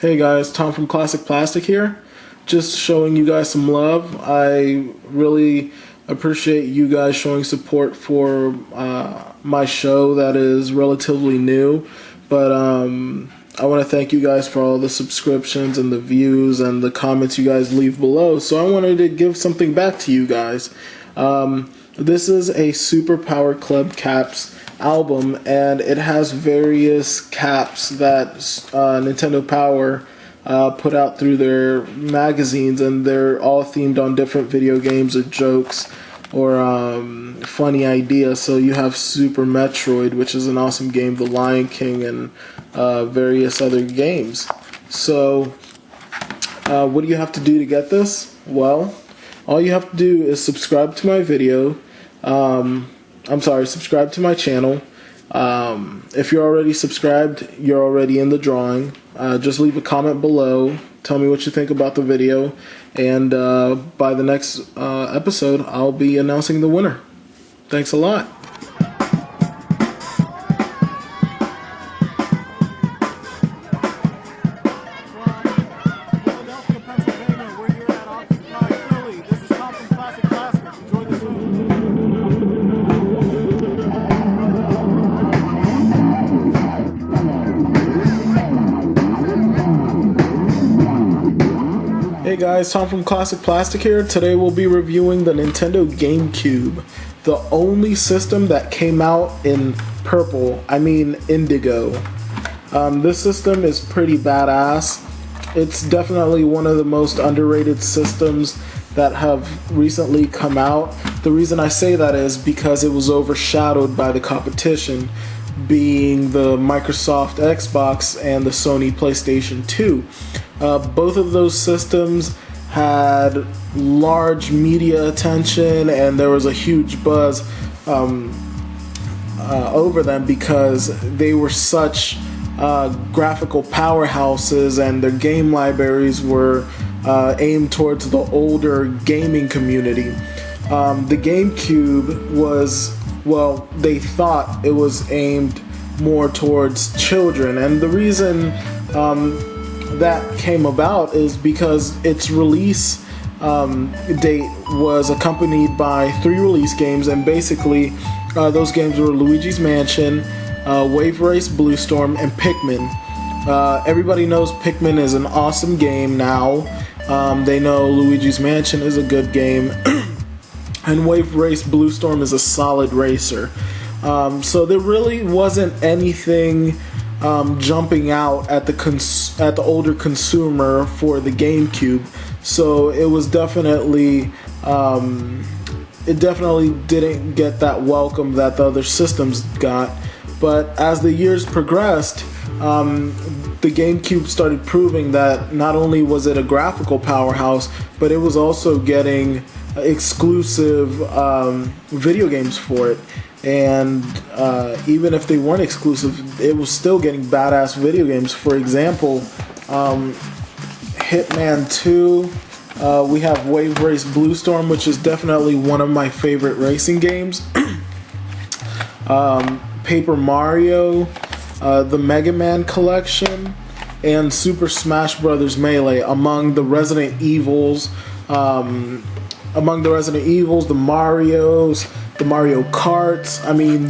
Hey guys, Tom from Classic Plastic here. Just showing you guys some love. I really appreciate you guys showing support for my show that is relatively new. But I want to thank you guys for all the subscriptions and the views and the comments you guys leave below. So I wanted to give something back to you guys. This is a Super Power Club Caps album, and it has various caps that Nintendo Power put out through their magazines, and they're all themed on different video games or jokes or funny ideas. So you have Super Metroid, which is an awesome game, The Lion King, and various other games. So what do you have to do to get this? Well, all you have to do is subscribe to my video. Subscribe to my channel. If you're already subscribed, you're already in the drawing. Just leave a comment below. Tell me what you think about the video. And by the next episode, I'll be announcing the winner. Thanks a lot. Hey guys, Tom from Classic Plastic here. Today we'll be reviewing the Nintendo Gamecube, the only system that came out in purple, indigo. This system is pretty badass. It's definitely one of the most underrated systems that have recently come out. The reason I say that is because it was overshadowed by the competition, being the Microsoft Xbox and the Sony PlayStation 2. Both of those systems had large media attention, and there was a huge buzz over them because they were such graphical powerhouses, and their game libraries were aimed towards the older gaming community. The GameCube was, well, they thought it was aimed more towards children, and the reason that came about is because its release date was accompanied by 3 release games, and basically those games were Luigi's Mansion, Wave Race Blue Storm, and Pikmin. Everybody knows Pikmin is an awesome game now. They know Luigi's Mansion is a good game, and Wave Race Blue Storm is a solid racer. So there really wasn't anything jumping out at the older consumer for the GameCube. So it was definitely it definitely didn't get that welcome that the other systems got. But as the years progressed, the GameCube started proving that not only was it a graphical powerhouse, but it was also getting exclusive video games for it. And even if they weren't exclusive, it was still getting badass video games. For example, Hitman 2, we have Wave Race Blue Storm, which is definitely one of my favorite racing games. Paper Mario, the Mega Man collection, and Super Smash Bros. Melee among the Resident Evils. The Marios, the Mario Karts.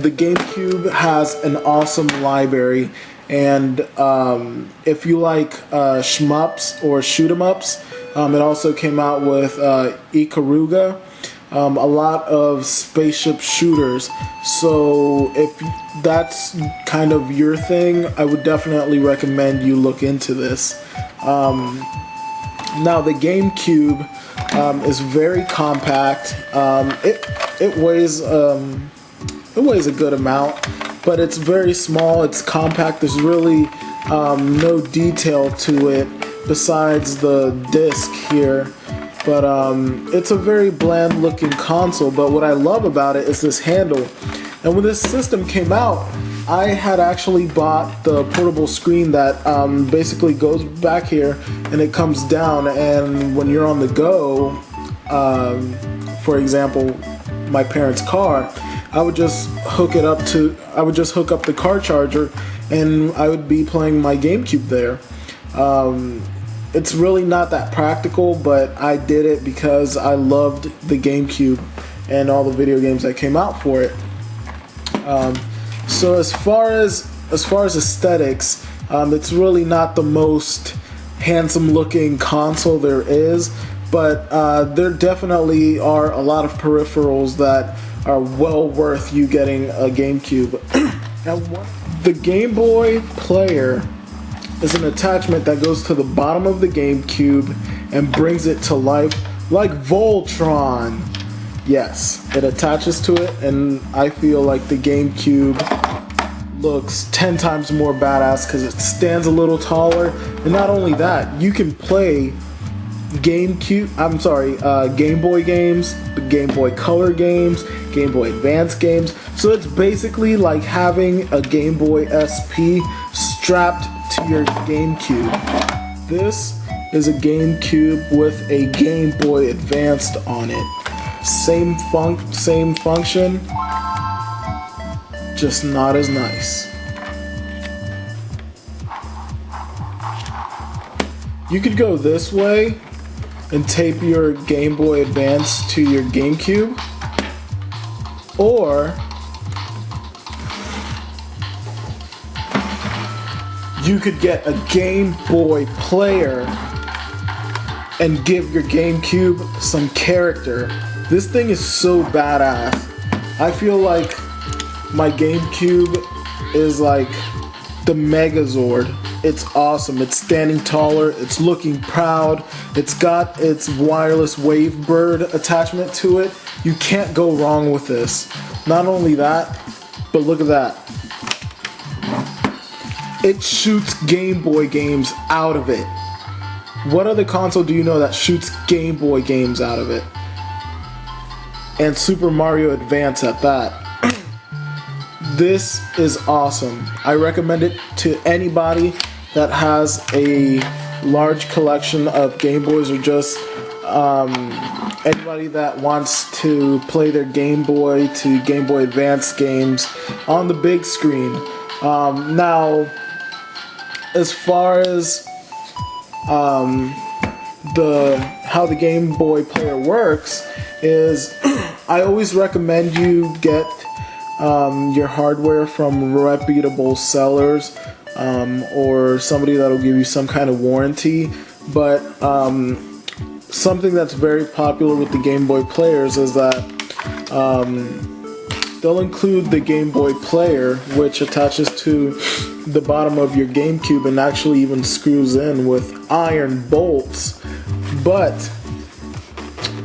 The GameCube has an awesome library, and if you like shmups or shoot 'em ups, it also came out with Ikaruga, a lot of spaceship shooters. So if that's kind of your thing, I would definitely recommend you look into this. Now the GameCube is very compact. It weighs a good amount, but it's very small. It's compact. There's really no detail to it besides the disc here. But it's a very bland looking console. But what I love about it is this handle. And when this system came out, I had actually bought the portable screen that basically goes back here and it comes down, and when you're on the go, for example, my parents' car, I would just hook up the car charger, and I would be playing my GameCube there. It's really not that practical, but I did it because I loved the GameCube and all the video games that came out for it. So as far as aesthetics, it's really not the most handsome looking console there is, but there definitely are a lot of peripherals that are well worth you getting a GameCube. The Game Boy player is an attachment that goes to the bottom of the GameCube and brings it to life like Voltron. Yes, it attaches to it, and I feel like the GameCube looks 10 times more badass because it stands a little taller. And not only that, you can play Game Boy games, Game Boy Color games, Game Boy Advance games. So it's basically like having a Game Boy SP strapped to your GameCube. This is a GameCube with a Game Boy Advanced on it. Same function, just not as nice. You could go this way and tape your Game Boy Advance to your GameCube, or you could get a Game Boy player and give your GameCube some character. This thing is so badass. I feel like my GameCube is like the Megazord. It's awesome. It's standing taller. It's looking proud. It's got its wireless Wavebird attachment to it. You can't go wrong with this. Not only that, but look at that. It shoots Game Boy games out of it. What other console do you know that shoots Game Boy games out of it? And Super Mario Advance at that. This is awesome. I recommend it to anybody that has a large collection of Game Boys, or just anybody that wants to play their Game Boy to Game Boy Advance games on the big screen. Now, as far as how the Game Boy player works is I always recommend you get your hardware from reputable sellers, or somebody that'll give you some kind of warranty. But something that's very popular with the Game Boy players is that they'll include the Game Boy player, which attaches to the bottom of your GameCube and actually even screws in with iron bolts, but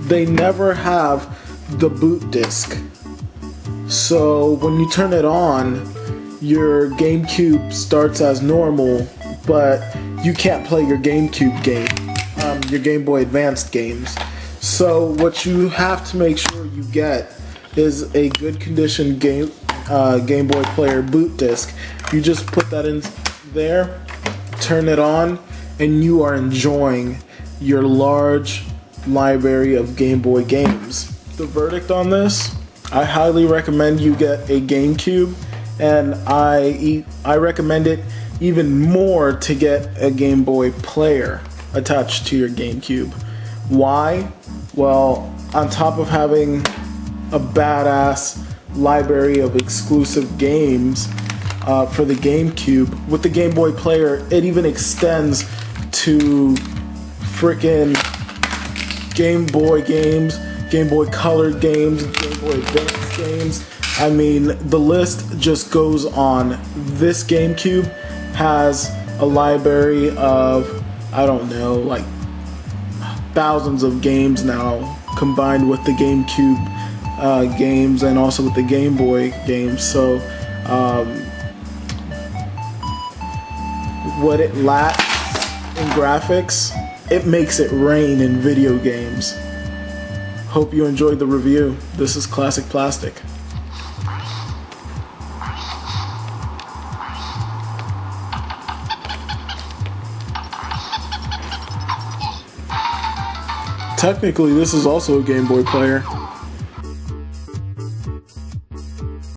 they never have the boot disc. So when you turn it on, your GameCube starts as normal, but you can't play your GameCube game, your Game Boy Advanced games. So what you have to make sure you get is a good condition Game Boy player boot disc. You just put that in there, turn it on, and you are enjoying your large library of Game Boy games. The verdict on this: I highly recommend you get a GameCube, and I recommend it even more to get a Game Boy player attached to your GameCube. Why? Well, on top of having a badass library of exclusive games for the GameCube, with the Game Boy player, it even extends to frickin' Game Boy games, Game Boy Color games, Game Boy Advance games. I mean, the list just goes on. This GameCube has a library of, I don't know, like thousands of games now, combined with the GameCube games and also with the Game Boy games. So what it lacks in graphics, it makes it rain in video games. Hope you enjoyed the review. This is Classic Plastic. Technically, this is also a Game Boy player.